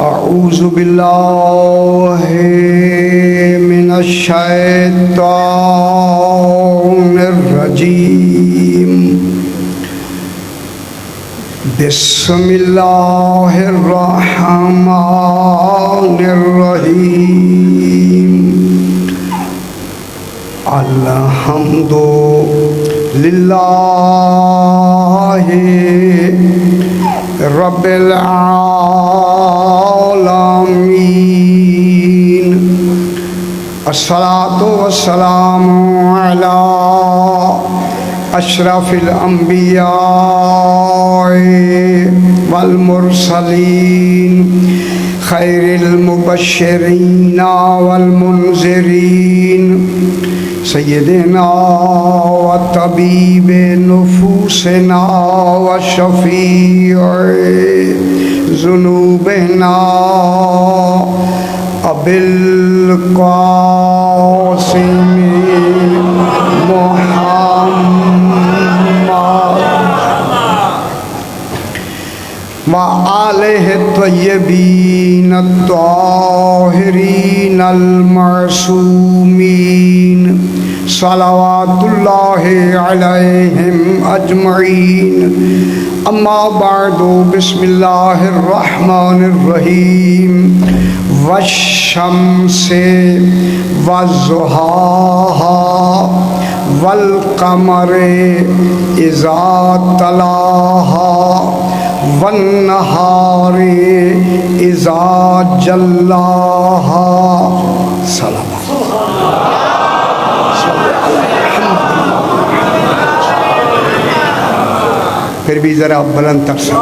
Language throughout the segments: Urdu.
اعوذ باللہ من الشیطان الرجیم بسم اللہ الرحمن الرحیم الحمد للہ رب العالمین الصلاۃ والسلام علی اشرف الانبیاء والمرسلین خیر المبشرین والمنذرین سیدنا و طبیب نفوسنا و شفیع ذنوبنا ابی القاسم محمد و آلہ الطیبین الطاہرین المعصومین صلوات اللہ علیہم اجمعین اما بعد بسم اللہ الرحمن الرحیم والشمس والضحاها والقمر اذا تلاها والنہار اذا جلاها صلوات پھر بھی ذرا بلند تر سے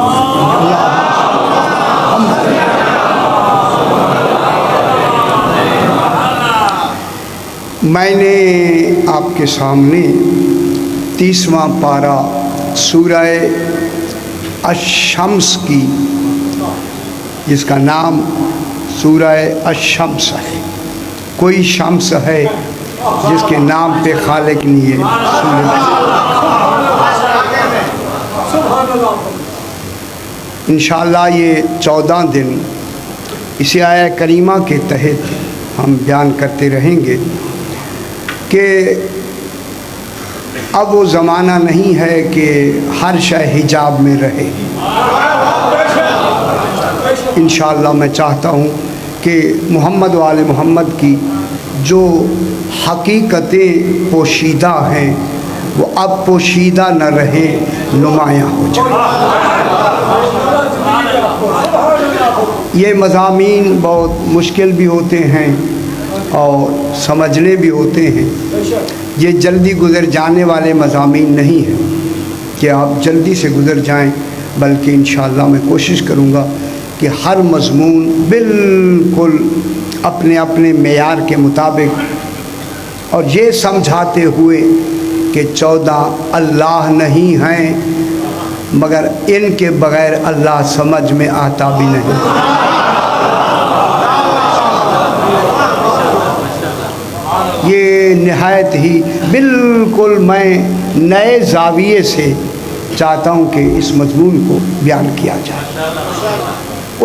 میں نے آپ کے سامنے 30واں پارہ سورہ الشمس کی، جس کا نام سورہ الشمس ہے۔ کوئی شمس ہے جس کے نام پہ خالق نہیں ہے؟ انشاءاللہ یہ 14 دن اسی آیہ کریمہ کے تحت ہم بیان کرتے رہیں گے کہ اب وہ زمانہ نہیں ہے کہ ہر شے حجاب میں رہے۔ انشاءاللہ میں چاہتا ہوں کہ محمد و آل محمد کی جو حقیقتیں پوشیدہ ہیں وہ اب پوشیدہ نہ رہیں، نمایاں ہو جائیں۔ یہ مضامین بہت مشکل بھی ہوتے ہیں اور سمجھنے بھی ہوتے ہیں۔ یہ جلدی گزر جانے والے مضامین نہیں ہیں کہ آپ جلدی سے گزر جائیں، بلکہ انشاءاللہ میں کوشش کروں گا کہ ہر مضمون بالکل اپنے اپنے معیار کے مطابق، اور یہ سمجھاتے ہوئے کہ 14 اللہ نہیں ہیں مگر ان کے بغیر اللہ سمجھ میں آتا بھی نہیں۔ یہ نہایت ہی بالکل میں نئے زاویے سے چاہتا ہوں کہ اس مضمون کو بیان کیا جائے۔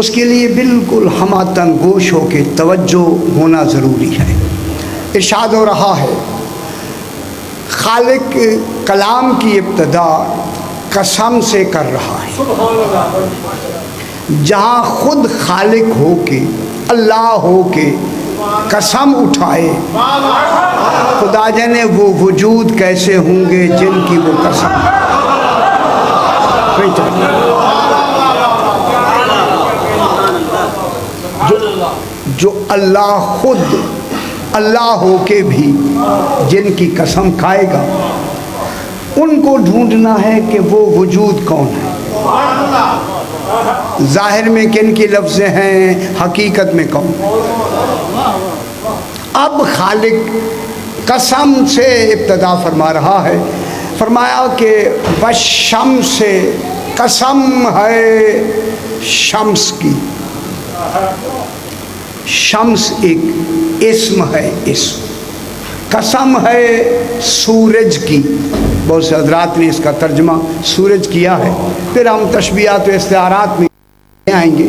اس کے لیے بالکل ہماتن گوش ہو کے توجہ ہونا ضروری ہے۔ ارشاد ہو رہا ہے، خالق کلام کی ابتدا قسم سے کر رہا ہے۔ جہاں خود خالق ہو کے، اللہ ہو کے قسم اٹھائے، خدا جانے وہ وجود کیسے ہوں گے جن کی وہ قسم۔ جو اللہ خود اللہ ہو کے بھی جن کی قسم کھائے گا، ان کو ڈھونڈنا ہے کہ وہ وجود کون ہے۔ ظاہر میں کن کی لفظیں ہیں، حقیقت میں کون؟ اب خالق قسم سے ابتدا فرما رہا ہے، فرمایا کہ والشمس سے قسم ہے شمس کی۔ شمس ایک اسم ہے، اسم۔ قسم ہے سورج کی۔ بہت سے حضرات نے اس کا ترجمہ سورج کیا ہے، پھر ہم تشبیہات و استعارات میں آئیں گے۔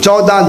14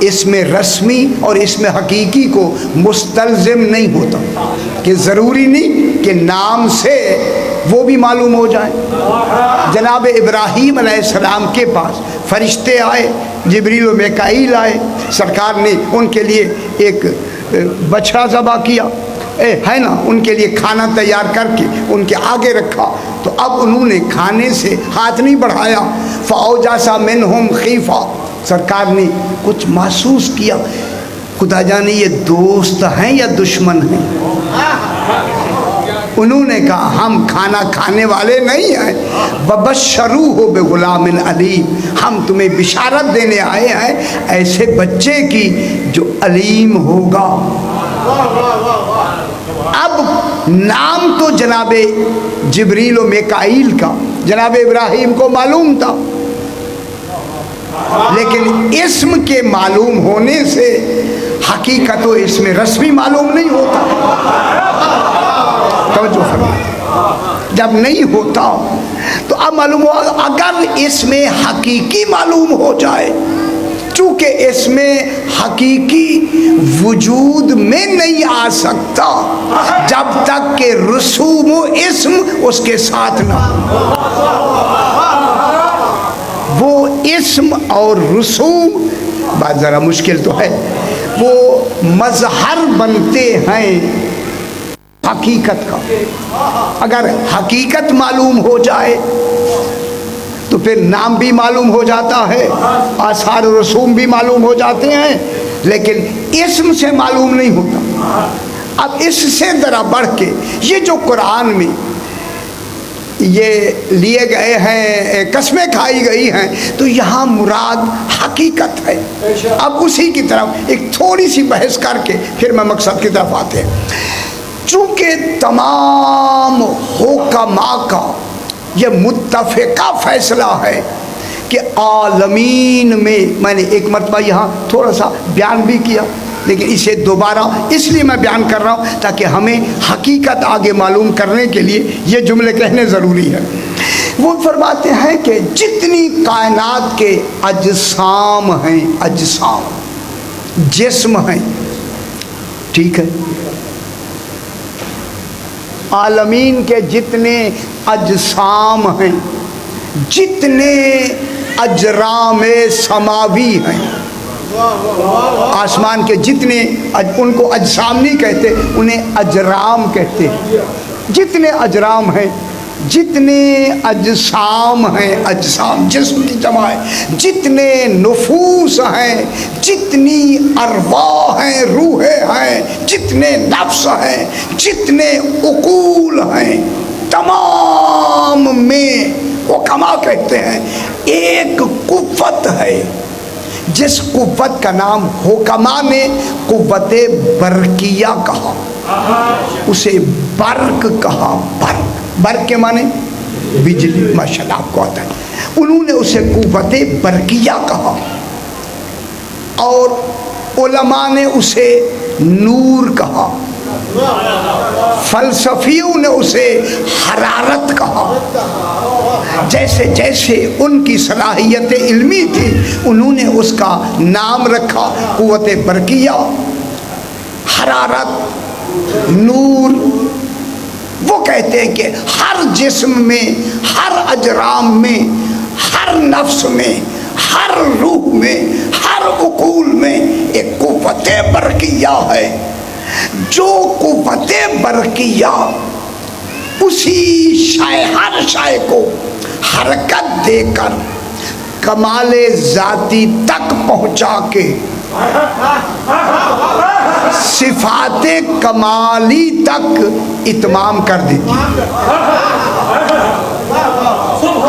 اسم رسمی اور اسم حقیقی کو مستلزم نہیں ہوتا، کہ ضروری نہیں کہ نام سے وہ بھی معلوم ہو جائے۔ جناب ابراہیم علیہ السلام کے پاس فرشتے آئے، جبریل و میکائیل آئے، سرکار نے ان کے لیے ایک بچڑا ذبح کیا ہے نا، ان کے لیے کھانا تیار کر کے ان کے آگے رکھا، تو اب انہوں نے کھانے سے ہاتھ نہیں بڑھایا، فَأَوْجَسَ مِنْهُمْ خِیفَةً، سرکار نے کچھ محسوس کیا، خدا جانے یہ دوست ہیں یا دشمن ہیں۔ انہوں نے کہا ہم کھانا کھانے والے نہیں ہیں، وَبَشَّرُوهُ بِغُلَامٍ عَلِيمٍ، ہم تمہیں بشارت دینے آئے ہیں ایسے بچے کی جو علیم ہوگا۔ اب نام تو جناب جبریل و میکائیل کا جناب ابراہیم کو معلوم تھا، لیکن اسم کے معلوم ہونے سے حقیقت و اسم رسمی معلوم نہیں ہوتا۔ توجہ فرمائیں، جب نہیں ہوتا تو اب معلوم ہوا، اگر اسم حقیقی معلوم ہو جائے، چونکہ اس میں حقیقی وجود میں نہیں آ سکتا جب تک کہ رسوم و اسم اس کے ساتھ نہ ہو۔ وہ اسم اور رسوم بات ذرا مشکل تو ہے، وہ مظہر بنتے ہیں حقیقت کا۔ اگر حقیقت معلوم ہو جائے تو پھر نام بھی معلوم ہو جاتا ہے، آثار و رسوم بھی معلوم ہو جاتے ہیں، لیکن اسم سے معلوم نہیں ہوتا۔ اب اس سے ذرا بڑھ کے یہ جو قرآن میں یہ لیے گئے ہیں، قسمیں کھائی گئی ہیں، تو یہاں مراد حقیقت ہے۔ اب اسی کی طرف ایک تھوڑی سی بحث کر کے پھر میں مقصد کی طرف آتے ہیں۔ چونکہ تمام حکماء کا یہ متفقہ فیصلہ ہے کہ عالمین میں نے ایک مرتبہ یہاں تھوڑا سا بیان بھی کیا، لیکن اسے دوبارہ اس لیے میں بیان کر رہا ہوں تاکہ ہمیں حقیقت آگے معلوم کرنے کے لیے یہ جملے کہنے ضروری ہے۔ وہ فرماتے ہیں کہ جتنی کائنات کے اجسام ہیں، اجسام جسم ہیں، ٹھیک ہے، عالمین کے جتنے اجسام ہیں، جتنے اجرام سماوی ہیں، آسمان کے جتنے، ان کو اجسام نہیں کہتے، انہیں اجرام کہتے ہیں۔ جتنے اجرام ہیں، جتنے اجسام ہیں، اجسام جسم کی جمع ہے، جتنے نفوس ہیں، جتنی ارواح ہیں، روحیں ہیں، جتنے نفس ہیں، جتنے عقول ہیں، تمام میں حکما کہتے ہیں ایک قوت ہے، جس قوت کا نام حکما نے قوت برقیہ کہا، اسے برق کہا۔ برق کے معنی بجلی، ماشاءاللہ آپ کو آتا ہے، انہوں نے اسے قوت برقیہ کہا، اور علماء نے اسے نور کہا، فلسفیوں نے اسے حرارت کہا۔ جیسے جیسے ان کی صلاحیت علمی تھی انہوں نے اس کا نام رکھا، قوت برقیہ، حرارت، نور۔ وہ کہتے ہیں کہ ہر جسم میں، ہر اجرام میں، ہر نفس میں، ہر روح میں، ہر عقول میں ایک قوت برقیہ ہے۔ جو قوت برقیہ اسی شے، ہر شے کو حرکت دے کر کمال ذاتی تک پہنچا کے صفات کمالی تک اتمام کر دیتی۔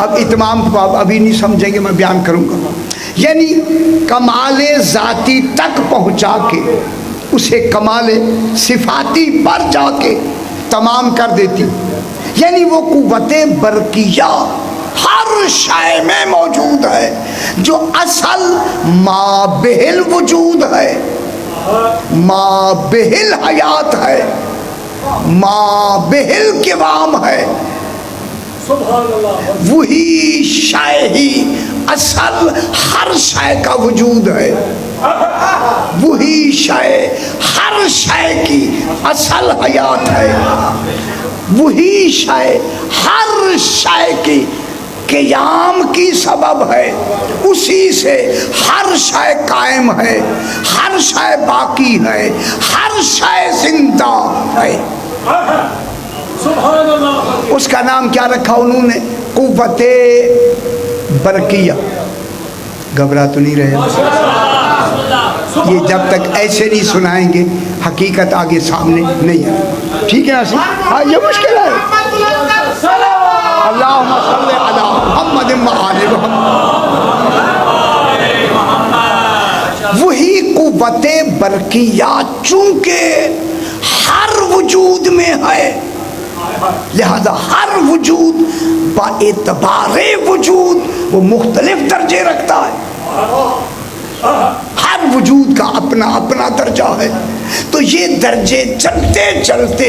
اب اتمام کو آپ ابھی نہیں سمجھیں گے، میں بیان کروں گا۔ یعنی کمال ذاتی تک پہنچا کے اسے کمال صفاتی پر جا کے تمام کر دیتی۔ یعنی وہ قوت برقیہ ہر شے میں موجود ہے، جو اصل مابہل وجود ہے، مابہل حیات ہے، مابہل قوام ہے، وہی شے ہی اصل ہر شے کا وجود ہے۔ وہی شے ہر شے کی اصل حیات ہے، وہی شے ہر شے کی قیام کی سبب ہے، اسی سے ہر شے قائم ہے، ہر شے باقی ہے، ہر شے زندہ ہے۔ اس کا نام کیا رکھا انہوں نے؟ قوت برقیہ۔ گھبرا تو نہیں رہے؟ یہ جب تک ایسے نہیں سنائیں گے حقیقت آگے سامنے نہیں ہے، ٹھیک ہے نا؟ ہاں یہ مشکل ہے۔ اللہم صلی علی محمد و آل محمد۔ وہی قوت برقیہ چونکہ ہر وجود میں ہے، لہذا ہر وجود با اعتبار وجود وہ مختلف درجے رکھتا ہے، ہر وجود کا اپنا اپنا درجہ ہے۔ تو یہ درجے چلتے چلتے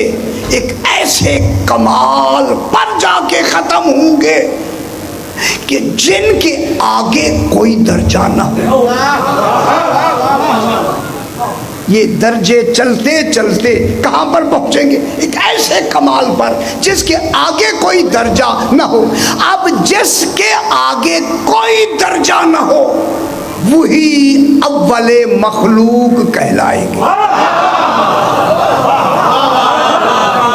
ایک ایسے کمال پر جا کے ختم ہوں گے کہ جن کے آگے کوئی درجہ نہ ہو۔ یہ درجے چلتے چلتے کہاں پر پہنچیں گے؟ ایک ایسے کمال پر جس کے آگے کوئی درجہ نہ ہو۔ اب جس کے آگے کوئی درجہ نہ ہو وہی اول مخلوق کہلائے گی۔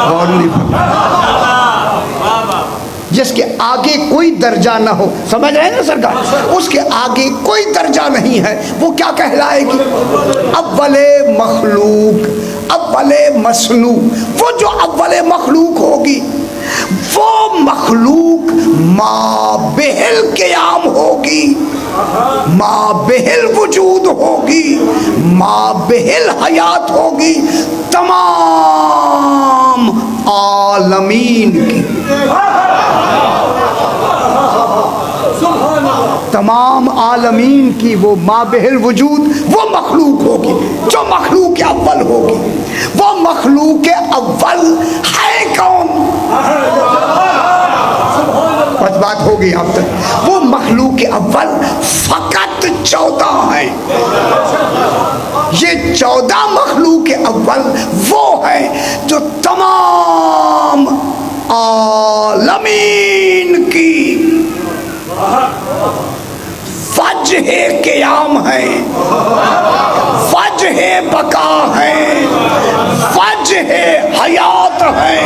غور نہیں فرمایا؟ جس کے آگے کوئی درجہ نہ ہو، سمجھ رہے ہیں نا سرکار؟ اس کے آگے کوئی درجہ نہیں ہے، وہ کیا کہلائے گی؟ اول مخلوق، اول مصنوع۔ وہ جو اول مخلوق ہوگی وہ مخلوق ما بہل قیام ہوگی، ما بہل وجود ہوگی، ما بہل حیات ہوگی تمام عالمین کی، تمام عالمین کی وہ مابہل وجود وہ مخلوق ہوگی جو مخلوق اول ہوگی۔ وہ مخلوق اول ہے کون؟ بس بات ہوگی اب تک۔ وہ مخلوق اول فقط 14 ہیں۔ یہ 14 مخلوق اول وہ ہیں جو تمام عالمین کی وجہ قیام ہے، وجہ بقا ہے، وجہ حیات ہے۔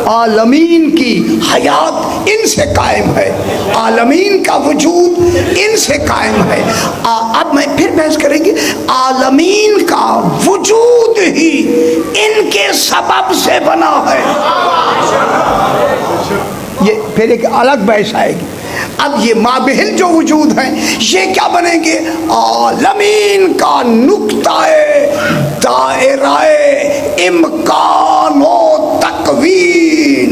عالمین کی حیات ان سے قائم ہے، عالمین کا وجود ان سے قائم ہے۔ اب میں پھر بحث کریں گے، عالمین کا وجود ہی ان کے سبب سے بنا ہے۔ یہ پھر ایک الگ بحث آئے گی۔ اب یہ مابہل جو وجود ہیں یہ کیا بنیں گے؟ عالمین کا نقطہ دائرہ امکان و تکوین،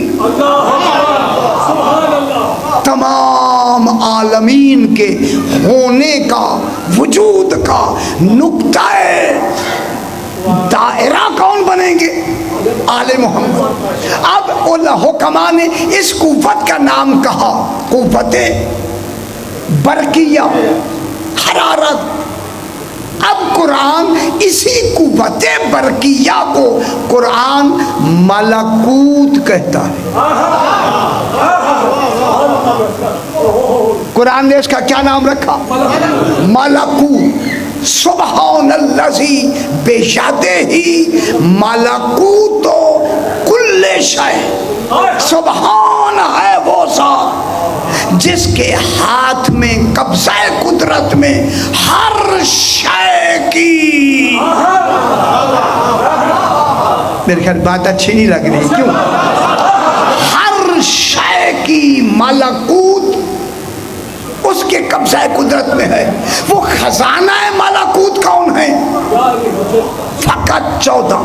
تمام عالمین کے ہونے کا، وجود کا نقطہ دائرہ کون بنیں گے؟ آل محمد۔ اب حکماء نے اس قوت کا نام کہا قوت برقیہ، حرارت۔ اب قرآن اسی قوت برقیہ کو قرآن ملکوت کہتا ہے۔ قرآن نے اس کا کیا نام رکھا؟ ملکوت۔ سبحان الذی بیدہ ملکوت کل شیء۔ سبحان ہے وہ ذات جس کے ہاتھ میں قبضہ قدرت میں ہر شے کی۔ میرے خیال بات اچھی نہیں لگ رہی، کیوں؟ ہر شے کی ملکوت اس کے قبضہ قدرت میں ہے۔ وہ خزانہ ملکوت کون ہے؟ فقط 14۔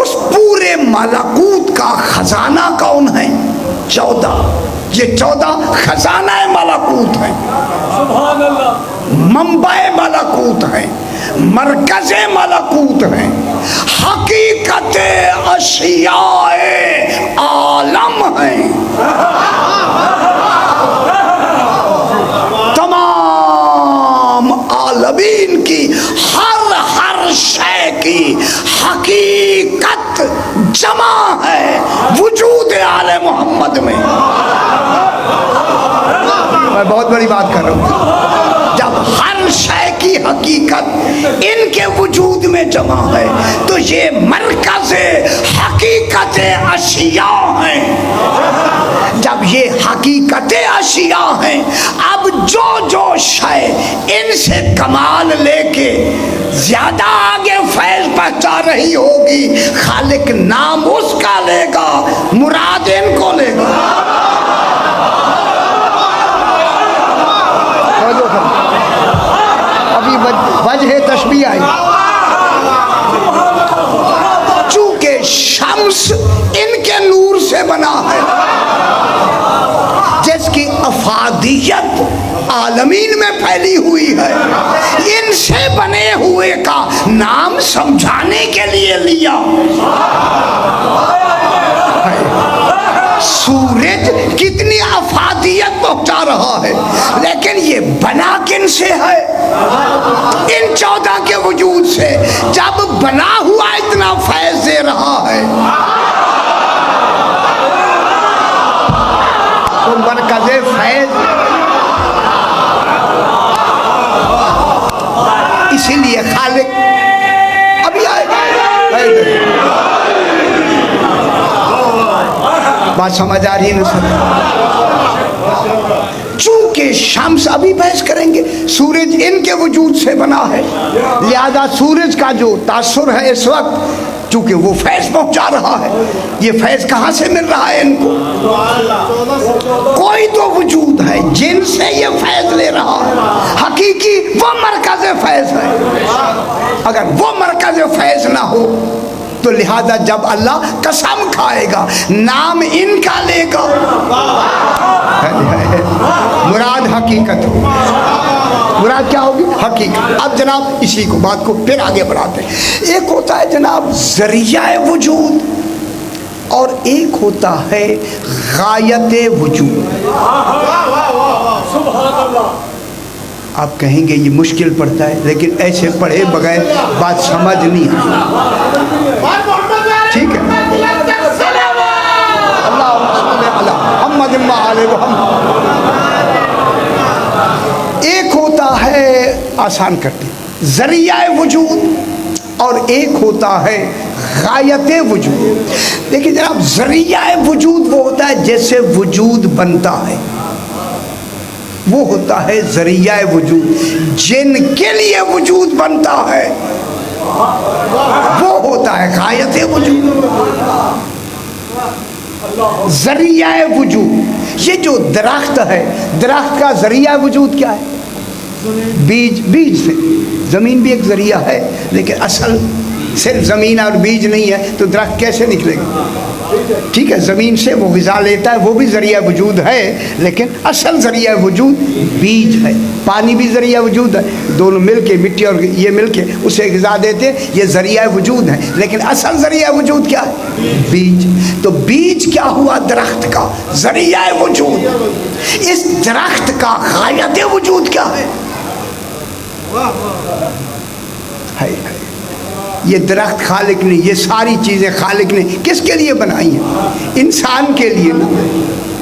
اس پورے ملکوت کا خزانہ کون ہے؟ 14۔ یہ 14 خزانہ ملکوت ہیں، منبع ملکوت ہیں، مرکز ملکوت ہیں، حقیقت اشیاء عالم ہیں۔ میں بہت بڑی بات کر رہا ہوں. جب ہر شے کی حقیقت ان کے وجود میں جمع ہے تو یہ مرکز حقیقت اشیاء ہیں. جب یہ حقیقت اشیاء ہیں، اب جو شے ان سے کمال لے کے زیادہ آگے فیض پہنچا رہی ہوگی، خالق نام اس کا لے گا، مراد ان کو لے گا. ابھی وجہ تشبیہ آئی. چونکہ شمس ان کے نور سے بنا ہے، جس کی افادیت عالمین میں پھیلی ہوئی ہے، ان سے بنے ہوئے کا نام سمجھانے کے لیے لیا. سورج کتنی افادیت پہنچا رہا ہے، لیکن یہ بنا کن سے ہے؟ ان 14 کے وجود سے. جب بنا ہوا اتنا فیض دے رہا ہے تو مرکز فیض، اسی لیے خالق ابھی آئے گا. بات سمجھ آ رہی ہے نا؟ چونکہ شمس، ابھی بحث کریں گے، سورج ان کے وجود سے بنا ہے، لہذا سورج کا جو تاثر ہے اس وقت، چونکہ وہ فیض پہنچا رہا ہے. یہ فیض کہاں سے مل رہا ہے ان کو؟ کوئی تو وجود ہے جن سے یہ فیض لے رہا ہے. حقیقی وہ مرکز فیض ہے. اگر وہ مرکز فیض نہ ہو تو لہذا جب اللہ قسم کھائے گا نام ان کا لے گا، مراد حقیقت ہو. مراد کیا ہوگی؟ حقیقت. اب جناب اسی کو بات کو پھر آگے بڑھاتے ہیں. ایک ہوتا ہے جناب ذریعہ وجود اور ایک ہوتا ہے غایت وجود. آپ کہیں گے یہ مشکل پڑتا ہے، لیکن ایسے پڑھے بغیر بات سمجھ نہیں آتی. ٹھیک ہے، ایک ہوتا ہے، آسان کرتے ذریعہ وجود اور ایک ہوتا ہے غایت وجود. دیکھیں جناب، ذریعہ وجود وہ ہوتا ہے جیسے وجود بنتا ہے، وہ ہوتا ہے ذریعہ وجود. جن کے لیے وجود بنتا ہے وہ ہوتا ہے غایت وجود. ذریعہ وجود، یہ جو درخت ہے، درخت کا ذریعہ وجود کیا ہے؟ بیج سے. زمین بھی ایک ذریعہ ہے، لیکن اصل صرف زمین اور بیج نہیں ہے تو درخت کیسے نکلے گا؟ ٹھیک ہے، زمین سے وہ غذا لیتا ہے، وہ بھی ذریعہ وجود ہے، لیکن اصل ذریعہ وجود بیج ہے. پانی بھی ذریعہ وجود ہے، دونوں مل کے، مٹی اور یہ مل کے اسے غذا دیتے، یہ ذریعہ وجود ہے، لیکن اصل ذریعہ وجود کیا ہے؟ بیج. تو بیج کیا ہوا؟ درخت کا ذریعہ وجود. اس درخت کا غایت وجود کیا ہے؟ یہ درخت خالق نے، یہ ساری چیزیں خالق نے کس کے لیے بنائی ہیں؟ انسان کے لیے.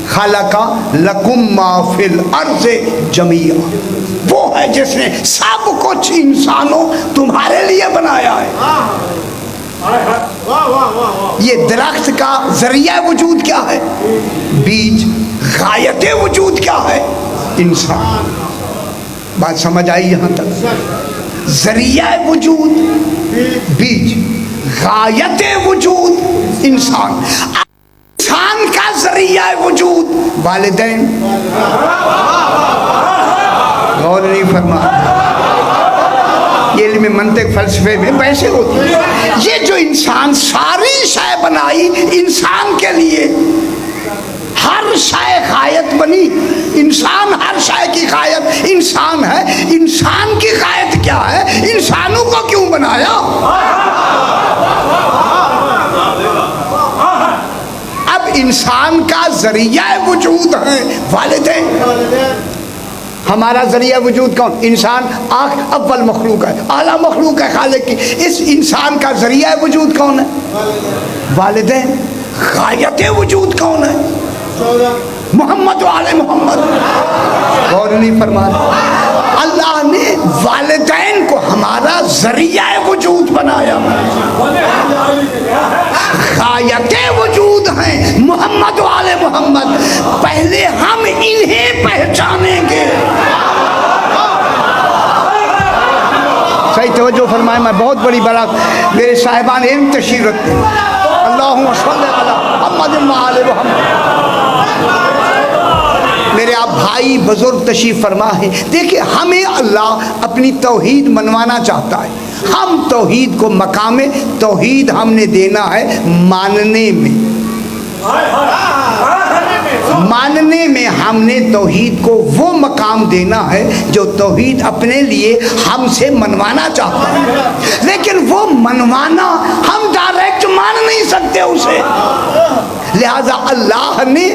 خلق لکم ما فی الارض جمیعا، وہ ہے جس نے سب کچھ انسانوں تمہارے لیے بنایا ہے. یہ درخت کا ذریعہ وجود کیا ہے؟ بیج. غایت وجود کیا ہے؟ انسان. بات سمجھ آئی یہاں تک؟ ذریعہ وجود بیج، غایت وجود انسان. انسان کا ذریعہ وجود والدین. غور نہیں فرما، یہ علم منطق فلسفے میں ویسے ہوتی ہے. یہ جو انسان ساری شے بنائی انسان کے لیے، ہر شے غایت بنی. انسان ہر شے کی غایت انسان ہے. انسان کی غایت کیا ہے؟ انسانوں کو کیوں بنایا؟ اب انسان کا ذریعہ وجود ہے والدین. ہمارا ذریعہ وجود کون؟ انسان. آنکھ اول مخلوق ہے، اعلیٰ مخلوق ہے خالق کی. اس انسان کا ذریعہ وجود کون ہے؟ والدین. غایت وجود کون ہے؟ محمد والے محمد. غور نہیں فرمایا. اللہ نے والدین کو ہمارا ذریعہ وجود بنایا. غایت وجود ہیں محمد والے محمد. پہلے ہم انہیں پہچانیں گے. صحیح توجہ فرمائے. میں بہت بڑی بات میرے صاحبان علم تشریف رکھتے ہیں. اللہم صلی علی محمد وعلی محمد. میرے آپ بھائی بزرگ تشریف فرما ہے. دیکھیں ہمیں اللہ اپنی توحید منوانا چاہتا ہے. ہم توحید کو مقام توحید ہم نے دینا ہے ماننے میں. ماننے میں ہم نے توحید کو وہ مقام دینا ہے جو توحید اپنے لیے ہم سے منوانا چاہتا ہے. لیکن وہ منوانا ہم ڈائریکٹ مان نہیں سکتے اسے. لہذا اللہ نے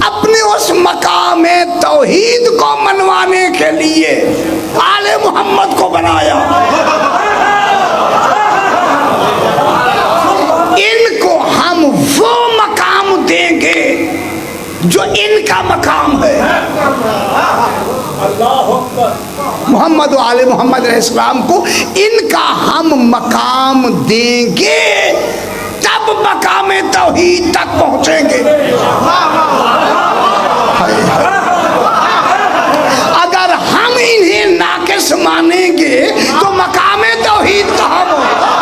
اپنے اس مقام توحید کو منوانے کے لیے آل محمد کو بنایا. ان کو ہم وہ مقام دیں گے جو ان کا مقام ہے. محمد و آل محمد علیہ السلام کو ان کا ہم مقام دیں گے تب مقام توحید تک پہنچیں گے. اگر ہم انہیں ناقص مانیں گے تو مقام توحید کہاں ہوگا.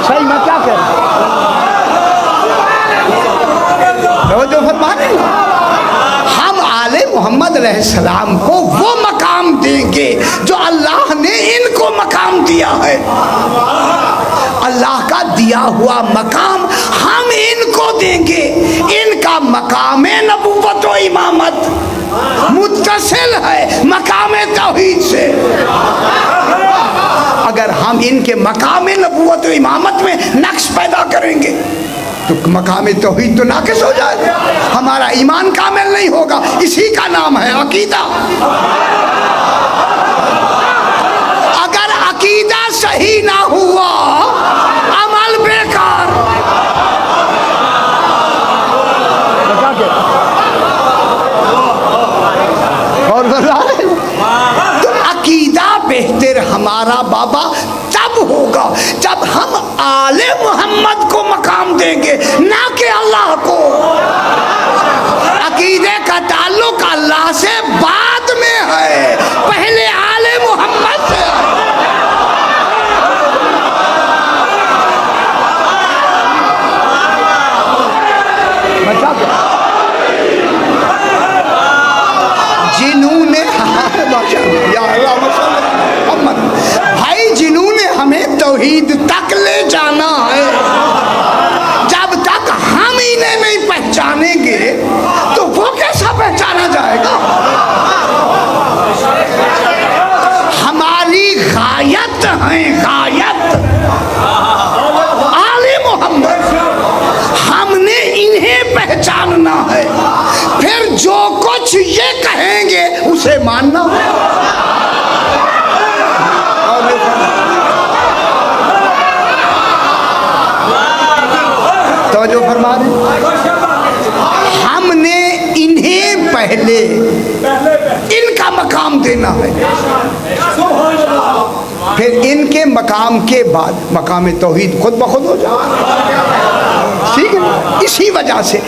صحیح میں کیا کہہ رہا ہوں جو فرمانے ہم آل محمد علیہ السلام کو وہ مقام دیں گے جو اللہ نے ان کو مقام دیا ہے. اللہ کا دیا ہوا مقام ہم ان کو دیں گے. ان کا مقام نبوت و امامت متصل ہے مقام توحید سے. اگر ہم ان کے مقام نبوت و امامت میں نقص پیدا کریں گے تو مقام توحید تو ناقص ہو جائے گا. ہمارا ایمان کامل نہیں ہوگا. اسی کا نام ہے عقیدہ. اگر عقیدہ صحیح نہ ہوا عمل بیکار. اور تو عقیدہ بہتر ہمارا بابا تب ہوگا جب ہم آل محمد کو مقام دیں گے نہ کہ اللہ کو. عقیدے کا تعلق اللہ سے بعد میں ہے پہلے آل محمد سے. جنہوں نے بھائی جنہوں نے ہمیں توحید تک لے جانا ہے جب تک ہم انہیں نہیں پہچانیں گے تو وہ کیسا پہچانا جائے گا. ہماری غایت ہے غایت آل محمد. ہم نے انہیں پہچاننا ہے. پھر جو کچھ یہ کہیں گے اسے ماننا ہے. توجہ فرما دیں. ہم نے انہیں پہلے ان کا مقام دینا ہے. پھر ان کے مقام کے بعد مقام توحید خود بخود ہو جائے. ٹھیک ہے. اسی وجہ سے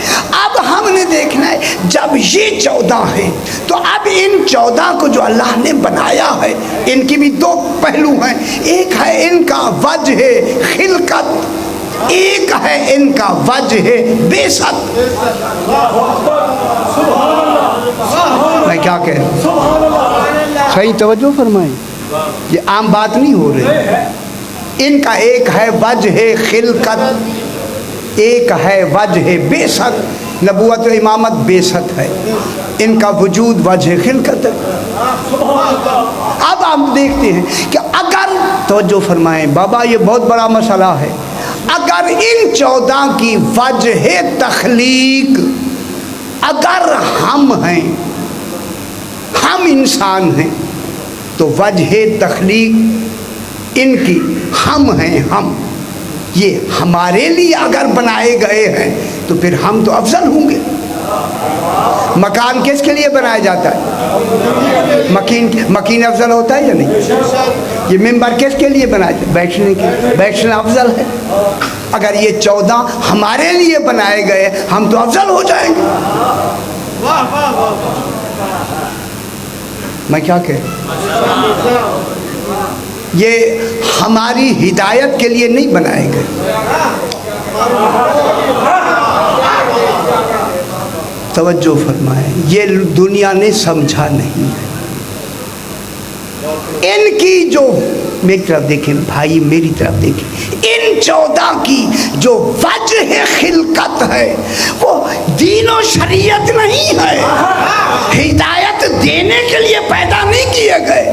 اب ہم نے دیکھنا ہے جب یہ 14 ہیں تو اب ان 14 کو جو اللہ نے بنایا ہے ان کی بھی 2 پہلو ہیں. ایک ہے ان کا وجہ خلقت, ایک ہے ان کا وجہ بیست. میں کیا کہہ رہا ہوں صحیح توجہ فرمائیں. یہ عام بات نہیں ہو رہی. ان کا ایک ہے وجہ خلقت, ایک ہے وجہ بیست. نبوت و امامت بیست ہے, ان کا وجود وجہ خلقت ہے. اب ہم دیکھتے ہیں کہ اگر توجہ فرمائیں بابا یہ بہت بڑا مسئلہ ہے. اگر ان 14 کی وجہ تخلیق اگر ہم ہیں, ہم انسان ہیں, تو وجہ تخلیق ان کی ہم ہیں. ہم یہ ہمارے لیے اگر بنائے گئے ہیں تو پھر ہم تو افضل ہوں گے۔ مکان کس کے لیے بنایا جاتا ہے؟ مکین افضل ہوتا ہے یا نہیں؟ یہ ممبر کس کے لیے بنایا جاتا ہے؟ بیٹھنے کے، بیٹھنا افضل ہے۔ اگر یہ 14 ہمارے لیے بنائے گئے ہم تو افضل ہو جائیں گے۔ میں کیا کہہ، یہ ہماری ہدایت کے لیے نہیں بنائے گئے۔ توجہ فرمائیں، یہ دنیا نے سمجھا نہیں ہے۔ ان کی جو، میری طرف دیکھیں بھائی، میری طرف دیکھیں، ان 14 کی جو وجہ خلقت ہے وہ دین و شریعت نہیں ہے، ہدایت دینے کے لیے پیدا نہیں کیے گئے۔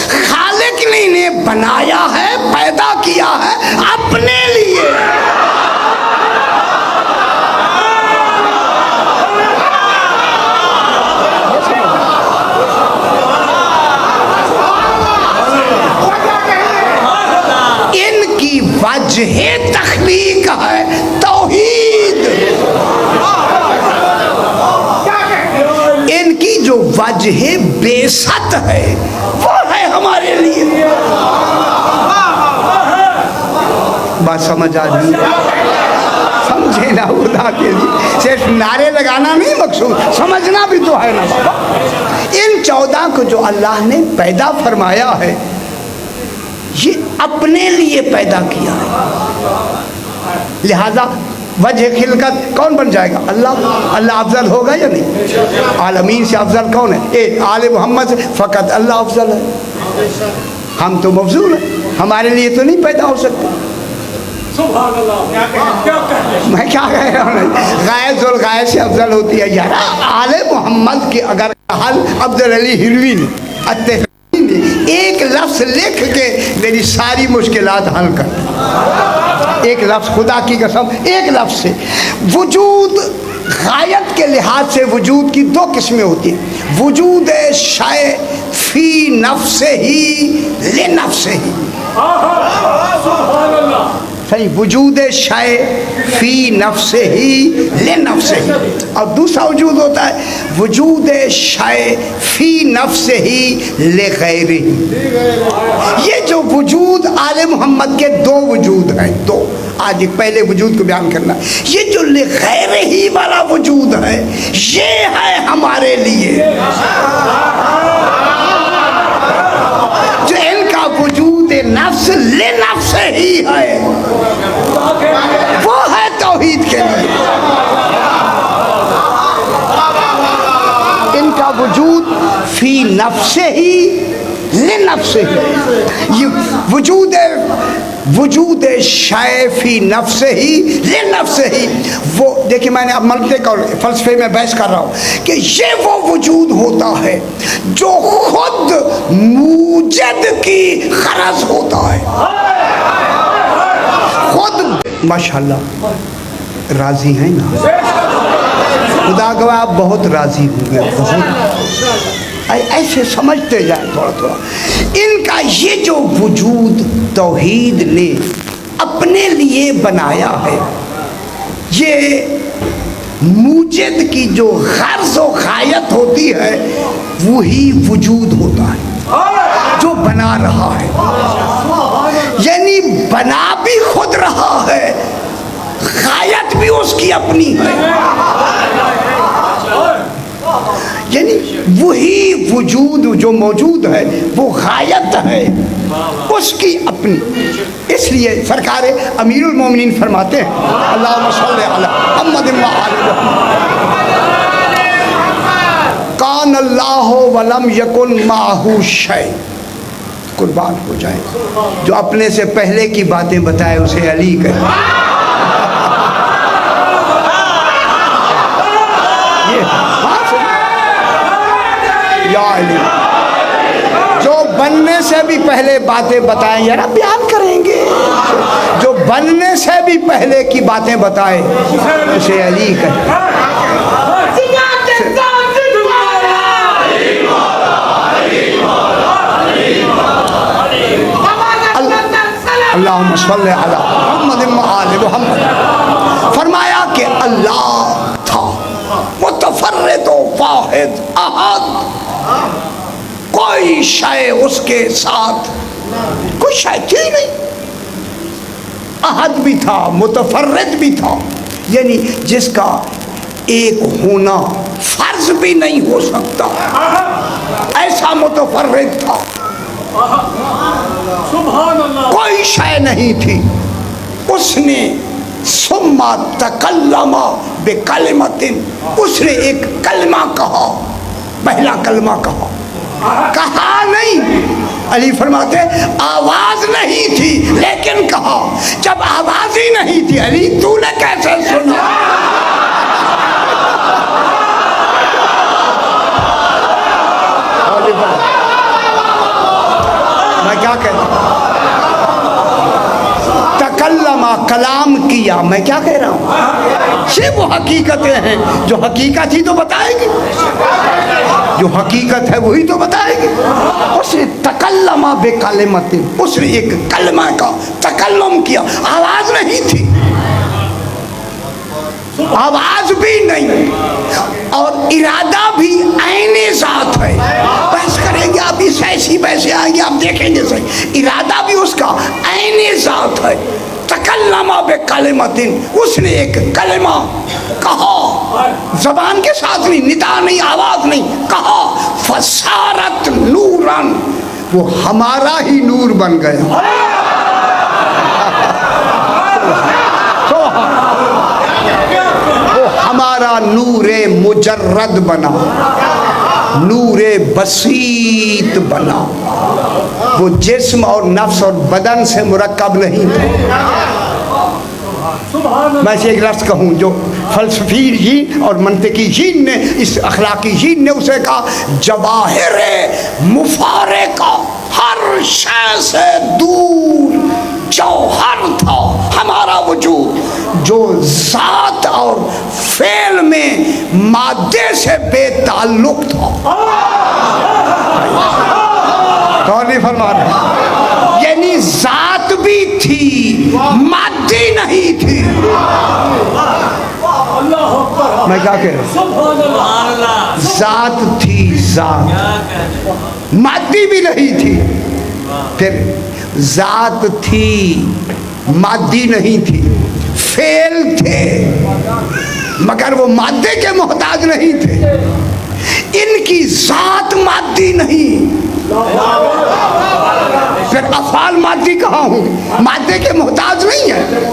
خالق نے انہیں بنایا ہے، پیدا کیا ہے اپنے لیے۔ وجہ تخلیق ہے توحید، ان کی جو وجہ بعثت ہے وہ ہے ہمارے لیے۔ بات سمجھ آ رہی ہے؟ سمجھے نا، خدا کے لیے صرف نعرے لگانا نہیں مقصود، سمجھنا بھی تو ہے نا بابا۔ ان 14 کو جو اللہ نے پیدا فرمایا ہے یہ اپنے لیے پیدا کیا ہے، لہذا وجہ خلقت کون بن جائے گا؟ اللہ۔ اللہ افضل ہوگا یا نہیں؟ عالمین سے افضل کون ہے؟ آل محمد سے فقط اللہ افضل ہے، ہم تو مفضول ہیں، ہمارے لیے تو نہیں پیدا ہو سکتے۔ سبحان اللہ، میں کیا کہہ رہا ہوں، غائب ذوالغائب سے افضل ہوتی ہے یار۔ آل محمد کے اگر حل عبدالعلی ہلوی نے ایک لفظ لکھ کے میری ساری مشکلات حل کر، ایک لفظ، خدا کی قسم ایک لفظ سے۔ وجود غایت کے لحاظ سے وجود کی 2 قسمیں ہوتی ہیں، وجود شے فی نفس ہی لنفس ہی، صحیح، وجود شے فی نفس ہی لنفس ہی، اور دوسرا وجود ہوتا ہے وجود شے فی نفس ہی لغیر ہی۔ یہ جو وجود آل محمد کے 2 وجود ہیں، 2، آج ایک پہلے وجود کو بیان کرنا، یہ جو لغیر ہی والا وجود ہے یہ ہے ہمارے لیے، جو ان کا وجود نفس لنفس ہی ہے وہ ہے توحید کے لیے۔ ان کا وجود فی نفس ہی لنفس ہی، یہ وجود شے فی نفس ہی لنفس ہی، وہ دیکھیں میں نے اب منطق اور فلسفے میں بحث کر رہا ہوں کہ یہ وہ وجود ہوتا ہے جو خود موجد کی غرض ہوتا ہے، خود۔ ماشاءاللہ راضی ہیں نا؟ خدا گواہ آپ بہت راضی ہوں گے، بہت، ایسے سمجھتے جائیں تھوڑا تھوڑا۔ ان کا یہ جو وجود توحید نے اپنے لیے بنایا ہے، یہ موجد کی جو غرض و غایت ہوتی ہے وہی وجود ہوتا ہے جو بنا رہا ہے، یعنی بنا بھی خود رہا ہے، غایت بھی اس کی اپنی ہے، یعنی وہی وجود جو موجود ہے وہ غایت ہے اس کی اپنی۔ اس لیے سرکار امیر المومنین فرماتے ہیں اللہم صلی علی محمد و آل محمد، کان اللہ ولم یکن معہ شیء، قربان ہو جائیں، جو اپنے سے پہلے کی باتیں بتائے اسے علی کہے۔ جو بننے سے بھی پہلے باتیں بتائیں، یار بیان کریں گے، جو بننے سے بھی پہلے کی باتیں بتائے اسے علی کہے۔ اللہم صلی علی محمد و آل محمد۔ فرمایا کہ اللہ تھا متفرد و واحد احد، کوئی شے اس کے ساتھ کوئی شے تھی نہیں، احد بھی تھا متفرد بھی تھا، یعنی جس کا ایک ہونا فرض بھی نہیں ہو سکتا، ایسا متفرد تھا۔ سبحان اللہ۔ کوئی شے نہیں تھی، اس نے ثم تکلم بکلمۃ، اس نے ایک کلمہ کہا، پہلا کلمہ کہا، کہا نہیں، علی فرماتے آواز نہیں تھی لیکن کہا، جب آواز ہی نہیں تھی علی تو نے کیسے سنا؟ میں کیا کہتا ہوں؟ تکلمہ، کلام کیا، میں کیا کہہ رہا ہوں؟ یہ وہ حقیقتیں ہیں جو حقیقت ہی تو بتائے گی، جو حقیقت ہے وہی تو بتائے گی۔ اس نے تکلمہ بکلمۃ، اس نے ایک کلمہ کا تکلم کیا، آواز نہیں تھی، آواز بھی نہیں، اور ارادہ بھی عین ذات ہے۔ بحث کریں گے آپ، اس ایسی ویسے آئیں گے آپ دیکھیں گے صحیح، ارادہ بھی اس کا عین ذات ہے۔ تکلم بکلمۃ، اس نے ایک کلمہ کہا، زبان کے ساتھ نہیں، ندا نہیں، آواز نہیں، کہا، فصارت نوراً، وہ ہمارا ہی نور بن گیا۔ ہمارا نور مجرد بنا، نور بسیط بنا، وہ جسم اور نفس اور بدن سے مرکب نہیں تھا۔ میں سے ایک لفظ کہوں جو فلسفی جین اور منطقی جین نے، اس اخلاقی جین نے اسے کہا، جواہر مفارقہ، ہر شے سے دور جوہر تھا ہمارا وجود، جو ذات اور فعل میں مادے سے بے تعلق تھا۔ کون نہیں فرما رہے؟ یعنی ذات بھی تھی، مادی نہیں تھی۔ میں کیا کہہ رہا ہوں؟ ذات تھی، ذات، مادی بھی نہیں تھی۔ پھر ذات تھی، مادی نہیں تھی، فعل تھے مگر وہ مادے کے محتاج نہیں تھے، ان کی ذات مادی نہیں۔ پھر افعال مادی کہاں ہوں، مادے کے محتاج نہیں ہے۔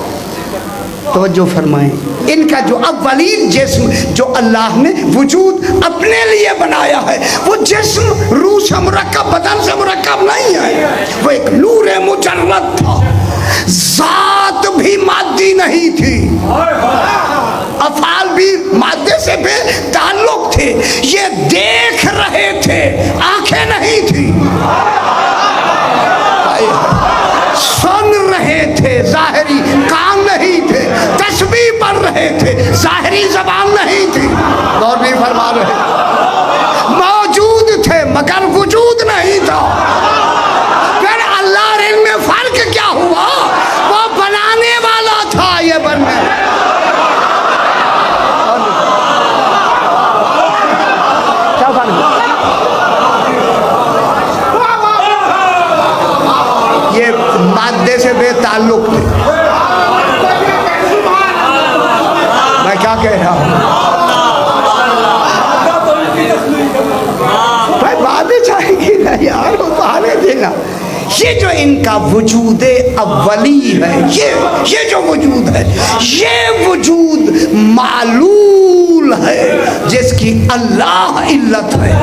توجہ فرمائیں، ان کا جو اولین جسم جو اللہ نے وجود اپنے لیے بنایا ہے، وہ جسم روح سے مرکب، بدن سے مرکب نہیں ہے، وہ ایک نور مجرد تھا، ذات بھی مادی نہیں تھی، افعال بھی مادے سے بے تعلق تھے، یہ دیکھ رہے تھے، آنکھیں نہیں تھی، سن رہے تھے، ظاہری کان نہیں تھے، تسبیح پڑھ رہے تھے، ظاہری زبان نہیں تھی، اور بھی فرما رہے موجود تھے مگر وجود نہیں تھا۔ پھر اللہ اور ان میں فرق کیا ہوا؟ وہ بنانے والا تھا، یہ بننے کیا فرق؟ یہ مادے سے بے تعلق تھے۔ میں کیا کہہ رہا ہوں؟ بھائی باتیں چاہیں گی نا یار، وہ بہانے دینا۔ یہ جو ان کا وجود اولی ہے، یہ جو وجود ہے، یہ وجود معلول ہے جس کی اللہ علت ہے۔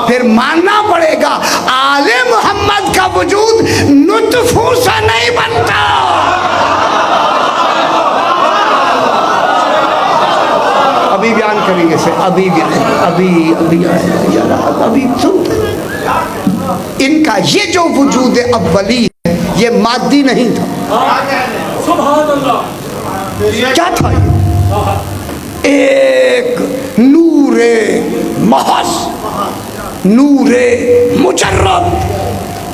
پھر ماننا پڑے گا آل محمد کا وجود نطفوں سے نہیں بنتا۔ ابھی بیان کریں گے سے، ابھی سنتے۔ ان کا یہ جو وجود اولی ہے یہ مادی نہیں تھا۔ سبحان اللہ۔ کیا تھا یہ؟ ایک نور محض، نور مجرد،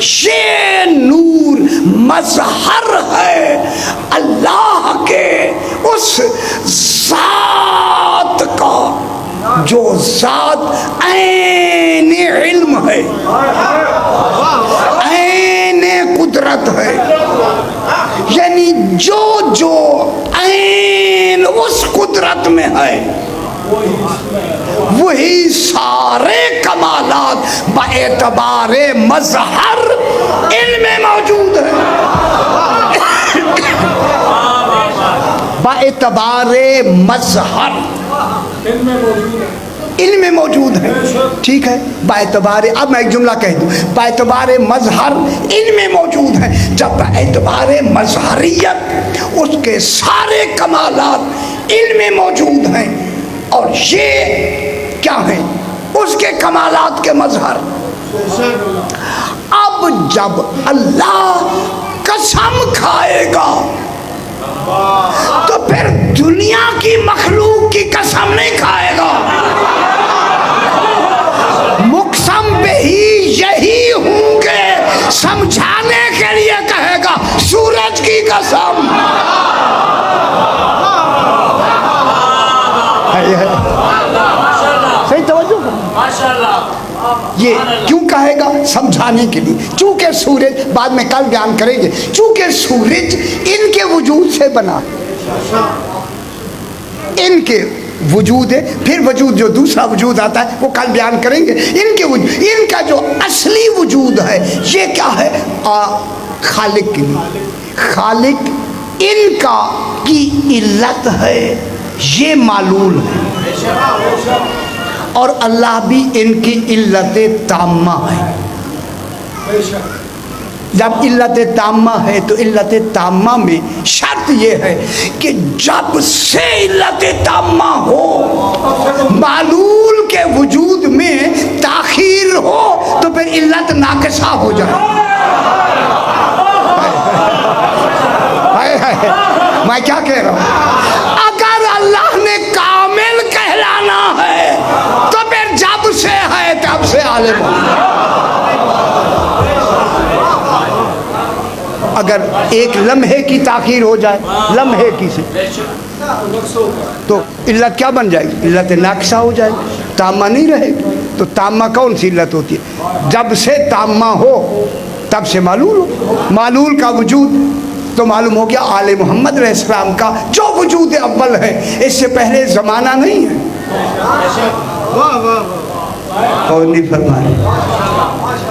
یہ نور مظہر ہے اللہ کے اس ذات کا جو ذات عین علم ہے، عین قدرت ہے، یعنی جو عین اس قدرت میں ہے وہی سارے کمالات باعتبار مظہر علم میں موجود ہے، باعتبار مظہر علم میں موجود ہے، ٹھیک ہے، باعتبار، اب میں ایک جملہ کہہ دوں، باعتبار مظہر علم میں موجود ہے، جب باعتبار مظہریت اس کے سارے کمالات علم میں موجود ہیں، اور یہ کیا ہے اس کے کمالات کے مظہر۔ اب جب اللہ قسم کھائے گا تو پھر دنیا کی مخلوق کی قسم نہیں کھائے گا، مقسم پہ ہی یہی ہوں گے سمجھانے کے لیے کہے گا سورج کی قسم۔ صحیح توجہ، یہ کیوں کہے گا؟ سمجھانے کے لیے، چونکہ سورج بعد میں کل بیان کریں گے، چونکہ سورج ان کے وجود سے بنا، ان کے وجود ہے، پھر وجود جو دوسرا وجود آتا ہے وہ کل بیان کریں گے، ان کے وجود، ان کا جو اصلی وجود ہے یہ کیا ہے؟ خالق کے لیے، خالق ان کا کی علت ہے، یہ معلول ہے، اور اللہ بھی ان کی علت تامہ ہے۔ جب علت تامہ ہے تو علت تامہ میں شرط یہ ہے کہ جب سے علت تامہ ہو، معلول کے وجود میں تاخیر ہو تو پھر علت ناقصہ ہو جائے۔ میں کیا کہہ رہا ہوں؟ اگر اللہ نے کامل کہلانا ہے تو پھر جب سے ہے تب سے عالم ہے۔ اگر ایک لمحے کی تاخیر ہو جائے، لمحے کی سے، تو علت کیا بن جائے گی؟ علت ناقصہ ہو جائے گی، تامہ نہیں رہے گی۔ تو تامہ کون سی علت ہوتی ہے؟ جب سے تامہ ہو تب سے معلول ہو، معلول کا وجود تو معلوم ہو گیا آل محمد علیہ السلام کا جو وجود اول ہے، اس سے پہلے زمانہ نہیں ہے۔ اور نہیں فرمائے،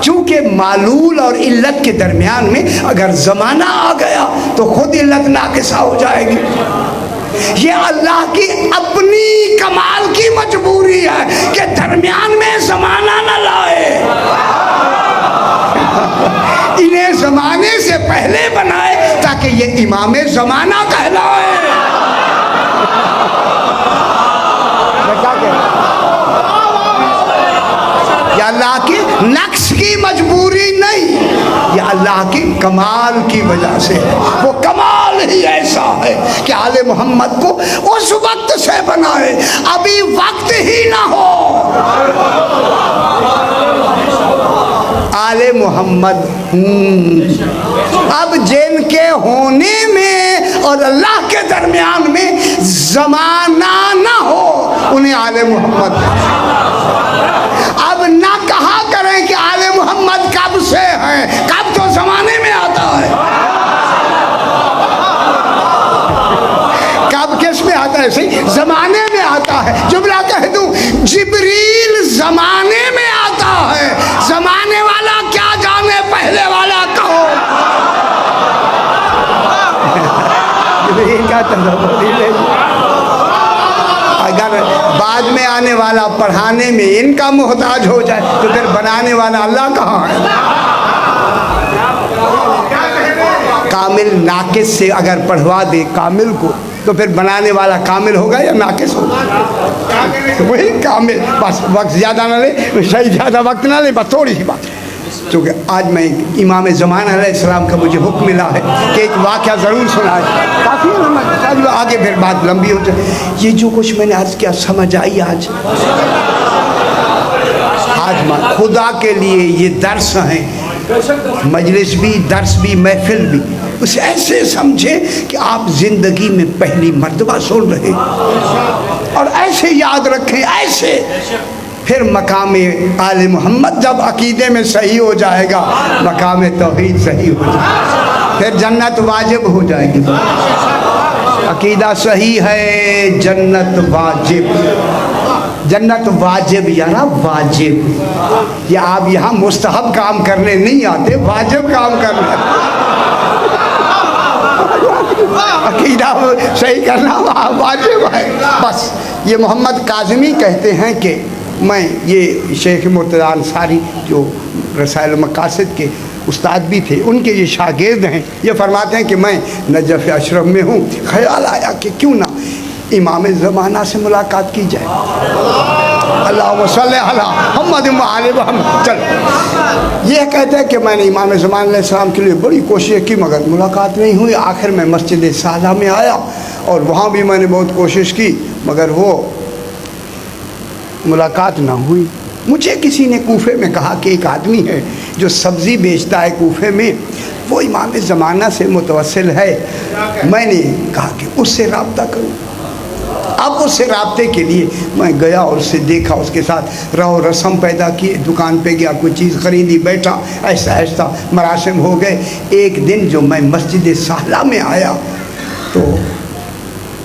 چونکہ معلول اور علت کے درمیان میں اگر زمانہ آ گیا تو خود علت ناقصہ ہو جائے گی۔ یہ اللہ کی اپنی کمال کی مجبوری ہے کہ درمیان میں زمانہ نہ لائے، انہیں زمانے سے پہلے بنائے تاکہ یہ امام زمانہ کہلائے۔ یہ اللہ کی نقص کی مجبوری نہیں، یہ اللہ کی کمال کی وجہ سے ہے۔ وہ کمال ہی ایسا ہے کہ آل محمد کو اس وقت سے بنائے، ابھی وقت ہی نہ ہو۔ آل محمد اب جن کے ہونے میں اور اللہ کے درمیان میں زمانہ نہ ہو، انہیں آل محمد۔ اب نہ کہا کریں کہ آل محمد کب سے ہے، کب تو زمانے میں آتا ہے، کب کس میں آتا ہے؟ صحیح، زمانے میں آتا ہے۔ جملہ کہہ دوں، جبریل زمانے میں آتا ہے، زمانے والا کیا جانے پہلے والا کہو۔ جبریل کا تصور ہی لے، اگر بعد میں آنے والا پڑھانے میں ان کا محتاج ہو جائے تو پھر بنانے والا اللہ کہاں ہے؟ کامل ناقص سے اگر پڑھوا دے کامل کو تو پھر بنانے والا کامل ہوگا یا ناقص ہوگا؟ وہی کامل، بس وقت زیادہ نہ لے، صحیح زیادہ وقت نہ لے، بس تھوڑی سی بات۔ چونکہ آج میں امام زمانہ علیہ السلام کا مجھے حکم ملا ہے کہ ایک واقعہ ضرور سنائے، کافی ہے، آگے پھر بات لمبی ہو جائے۔ یہ جو کچھ میں نے عرض کیا سمجھ آئی؟ آج آزما خدا کے لیے یہ درس ہیں، مجلس بھی، درس بھی، محفل بھی، اسے ایسے سمجھے کہ آپ زندگی میں پہلی مرتبہ سن رہے اور ایسے یاد رکھیں، ایسے پھر مقام آل محمد جب عقیدے میں صحیح ہو جائے گا، مقام توحید صحیح ہو جائے گا، پھر جنت واجب ہو جائے گی۔ عقیدہ صحیح ہے، جنت واجب، جنت واجب یا نا واجب، یا آپ یہاں مستحب کام کرنے نہیں آتے، واجب کام کرنے، عقیدہ صحیح کرنا واجب ہے۔ بس یہ محمد کاظمی کہتے ہیں کہ میں، یہ شیخ مرتضی انصاری جو رسائل مقاصد کے استاد بھی تھے، ان کے یہ شاگرد ہیں، یہ فرماتے ہیں کہ میں نجف اشرف میں ہوں، خیال آیا کہ کیوں نہ امام زمانہ سے ملاقات کی جائے، اللہم صلی علی محمد و آل محمد۔ چل، یہ کہتے ہیں کہ میں نے امام زمان علیہ السلام کے لیے بڑی کوشش کی مگر ملاقات نہیں ہوئی، آخر میں مسجد صالح میں آیا اور وہاں بھی میں نے بہت کوشش کی مگر وہ ملاقات نہ ہوئی۔ مجھے کسی نے کوفے میں کہا کہ ایک آدمی ہے جو سبزی بیچتا ہے کوفے میں، وہ امام زمانہ سے متوسل ہے، میں نے کہا کہ اس سے رابطہ کروں۔ اب اس سے رابطے کے لیے میں گیا اور اسے دیکھا، اس کے ساتھ رہو رسم پیدا کیے، دکان پہ گیا، کوئی چیز خریدی، بیٹھا، ایسا ایسا مراسم ہو گئے۔ ایک دن جو میں مسجد صالح میں آیا تو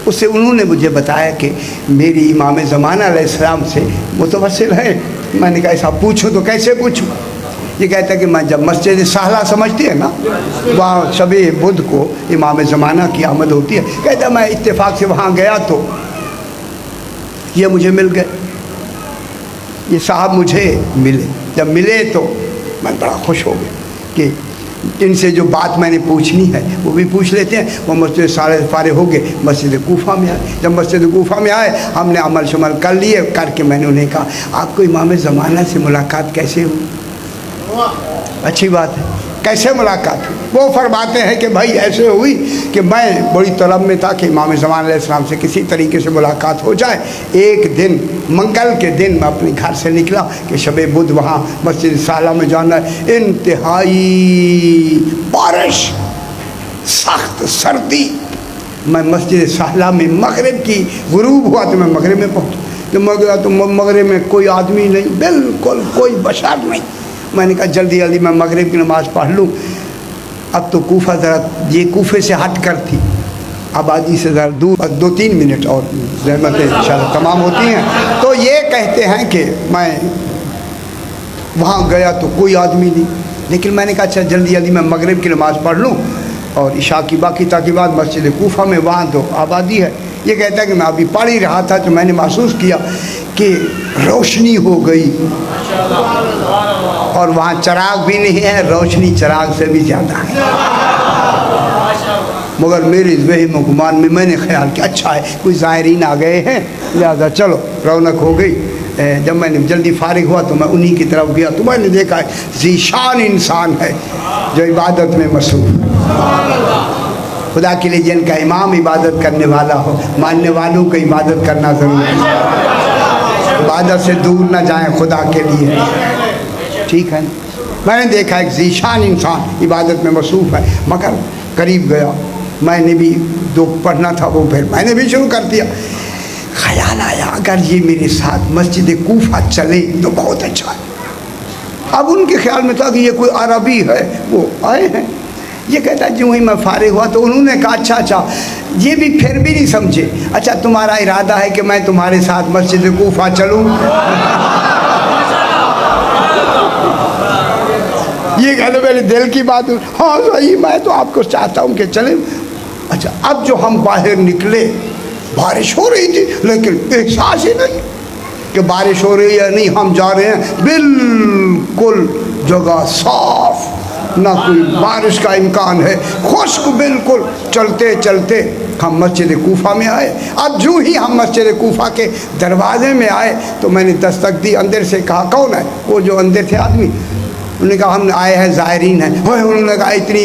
اسے انہوں نے مجھے بتایا کہ میری امام زمانہ علیہ السلام سے متوسل ہے۔ میں نے کہا ایسا پوچھو تو کیسے پوچھوں؟ یہ کہتا ہے کہ میں جب مسجد صالح سمجھتی ہے نا، وہاں شب بدھ کو امام زمانہ کی آمد ہوتی ہے، کہتا ہے میں اتفاق سے وہاں گیا تو یہ مجھے مل گئے، یہ صاحب مجھے ملے، جب ملے تو میں بڑا خوش ہو گیا کہ ان سے جو بات میں نے پوچھنی ہے وہ بھی پوچھ لیتے ہیں۔ وہ مسجد صالح سے فارغ ہو گئے، مسجد کوفہ میں آئے۔ جب مسجد کوفہ میں آئے ہم نے عمل شمل کر لیے، کر کے میں نے انہیں کہا آپ کو امام زمانہ سے ملاقات کیسے ہوئی؟ اچھی بات ہے، کیسے ملاقات ہوئی؟ وہ فرماتے ہیں کہ بھائی ایسے ہوئی کہ میں بڑی طلب میں تھا کہ امام زمانہ علیہ السلام سے کسی طریقے سے ملاقات ہو جائے۔ ایک دن منگل کے دن میں اپنے گھر سے نکلا کہ شب بدھ وہاں مسجد صالح میں جانا ہے، انتہائی بارش، سخت سردی، میں مسجد صالح میں مغرب کی غروب ہوا تو میں مغرب میں پہنچا، جب میں گیا تو مغرب میں کوئی آدمی نہیں، بالکل کوئی بشر نہیں۔ میں نے کہا جلدی جلدی میں مغرب کی نماز پڑھ لوں۔ اب تو کوفہ ذرا یہ کوفے سے ہٹ کر تھی، آبادی سے ذرا دور، 2-3 منٹ اور زحمتیں انشاءاللہ تمام ہوتی ہیں۔ تو یہ کہتے ہیں کہ میں وہاں گیا تو کوئی آدمی نہیں، لیکن میں نے کہا اچھا جلدی جلدی میں مغرب کی نماز پڑھ لوں اور عشاء کی باقی تاکیبات مسجد کوفہ میں، وہاں تو آبادی ہے۔ یہ کہتا ہے کہ میں ابھی پڑھ ہی رہا تھا تو میں نے محسوس کیا کہ روشنی ہو گئی اور وہاں چراغ بھی نہیں ہے، روشنی چراغ سے بھی زیادہ ہے، مگر میرے ذہن و گمان میں نے خیال کیا اچھا ہے کوئی زائرین آ گئے ہیں، لہذا چلو رونق ہو گئی۔ جب میں نے جلدی فارغ ہوا تو میں انہی کی طرف گیا تو میں نے دیکھا ذیشان انسان ہے جو عبادت میں مصروف ہے۔ خدا کے لیے جن کا امام عبادت کرنے والا ہو، ماننے والوں کو عبادت کرنا ضروری ہے، عبادت سے دور نہ جائیں خدا کے لیے، ٹھیک ہے۔ میں نے دیکھا ایک ذیشان انسان عبادت میں مصروف ہے، مگر قریب گیا، میں نے بھی جو پڑھنا تھا وہ پھر میں نے بھی شروع کر دیا۔ خیال آیا اگر یہ میرے ساتھ مسجد کوفہ چلے تو بہت اچھا ہے۔ اب ان کے خیال میں تھا کہ یہ کوئی عربی ہے، وہ آئے ہیں۔ یہ کہتا ہے جو ہی میں فارغ ہوا تو انہوں نے کہا اچھا یہ بھی پھر بھی نہیں سمجھے، اچھا تمہارا ارادہ ہے کہ میں تمہارے ساتھ مسجد کوفہ چلوں؟ یہ کہتے میرے دل کی بات، ہاں صحیح، میں تو آپ کو چاہتا ہوں کہ چلیں۔ اچھا اب جو ہم باہر نکلے بارش ہو رہی تھی لیکن احساس ہی نہیں کہ بارش ہو رہی ہے، نہیں ہم جا رہے ہیں بالکل جگہ صاف، نہ کوئی بارش کا امکان ہے، خشک بالکل۔ چلتے چلتے ہم مسجد کوفہ میں آئے۔ اب جو ہی ہم مسجد کوفہ کے دروازے میں آئے تو میں نے دستک دی، اندر سے کہا کون ہے؟ وہ جو اندر تھے آدمی، انہوں نے کہا ہم آئے ہیں زائرین ہیں۔ انہوں نے کہا اتنی